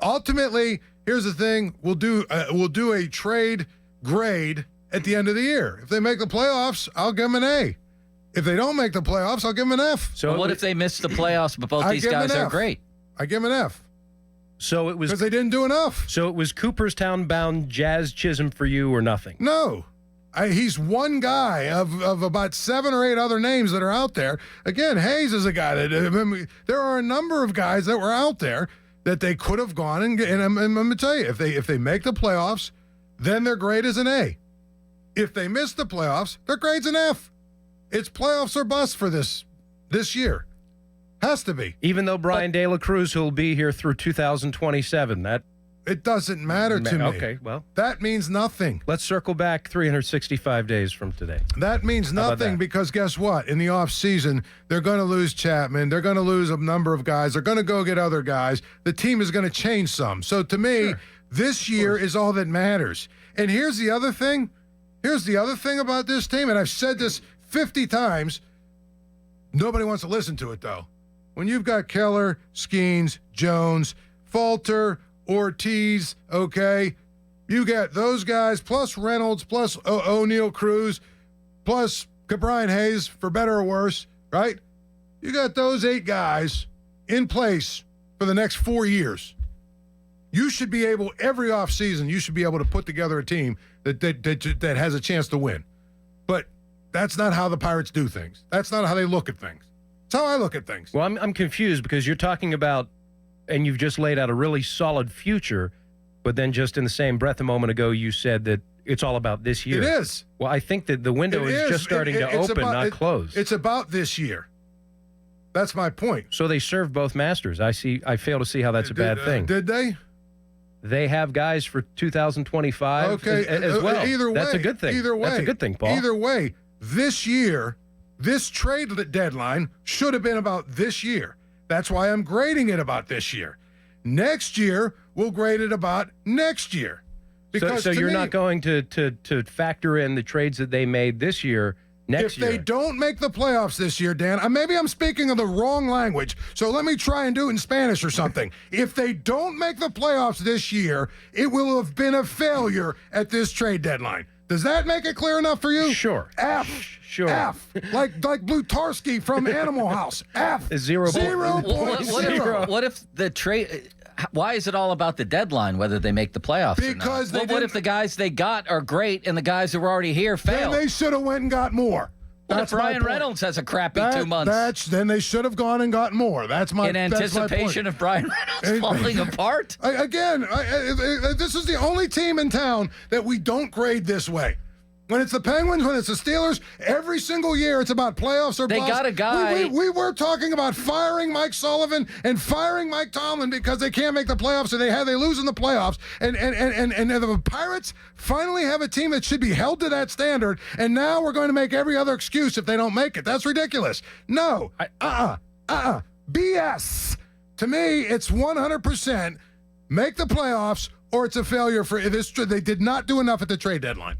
ultimately, here's the thing: we'll do a trade grade at the end of the year. If they make the playoffs, I'll give them an A. If they don't make the playoffs, I'll give them an F. So what if they miss the playoffs, but both these guys are great? I give them an F. So it was because they didn't do enough. So it was Cooperstown bound Jazz Chisholm for you or nothing? No. He's one guy of about 7 or 8 other names that are out there. Again, Hayes is a guy that there are a number of guys that were out there that they could have gone and I'm going to tell you, if they make the playoffs, then their grade is an A. If they miss the playoffs, their grade's an F. It's playoffs or bust for this year. Has to be. Even though Brian De La Cruz will be here through 2027, that it doesn't matter to me. Okay, well, that means nothing. Let's circle back 365 days from today. That means nothing because guess what? In the offseason, they're going to lose Chapman. They're going to lose a number of guys. They're going to go get other guys. The team is going to change some. So to me, this year is all that matters. And here's the other thing. Here's the other thing about this team, and I've said this 50 times. Nobody wants to listen to it, though. When you've got Keller, Skeens, Jones, Falter, Ortiz, okay, you got those guys, plus Reynolds, plus O'Neal Cruz, plus Brian Hayes, for better or worse, right? You got those 8 guys in place for the next 4 years. You should be able, every offseason, you should be able to put together a team that has a chance to win. But that's not how the Pirates do things. That's not how they look at things. That's how I look at things. Well, I'm confused because you're talking about, and you've just laid out a really solid future, but then just in the same breath a moment ago, you said that it's all about this year. It is. Well, I think that the window is just starting to open, not close. It's about this year. That's my point. So they serve both masters. I fail to see how that's a bad thing. Did they? They have guys for 2025 as well. Either way. That's a good thing. Either way. That's a good thing, Paul. Either way, this year, this trade deadline should have been about this year. That's why I'm grading it about this year. Next year, we'll grade it about next year. Because so you're not going to factor in the trades that they made this year next year? If they don't make the playoffs this year, Dan, maybe I'm speaking of the wrong language, so let me try and do it in Spanish or something. If they don't make the playoffs this year, it will have been a failure at this trade deadline. Does that make it clear enough for you? Sure. F. Sure. F. Like Blutarski from Animal House. F. 0.0. What if the trade... Why is it all about the deadline, whether they make the playoffs because or not? What if the guys they got are great and the guys who were already here fail? Then they should have went and got more. What if Brian Reynolds has a crappy 2 months? Then they should have gone and got more. That's my in anticipation of Brian Reynolds falling apart. This is the only team in town that we don't grade this way. When it's the Penguins, when it's the Steelers, every single year it's about playoffs or bust. They got a guy. We were talking about firing Mike Sullivan and firing Mike Tomlin because they can't make the playoffs, or they lose in the playoffs. And the Pirates finally have a team that should be held to that standard, and now we're going to make every other excuse if they don't make it. That's ridiculous. No. BS. To me, it's 100% make the playoffs or it's a failure for this. They did not do enough at the trade deadline.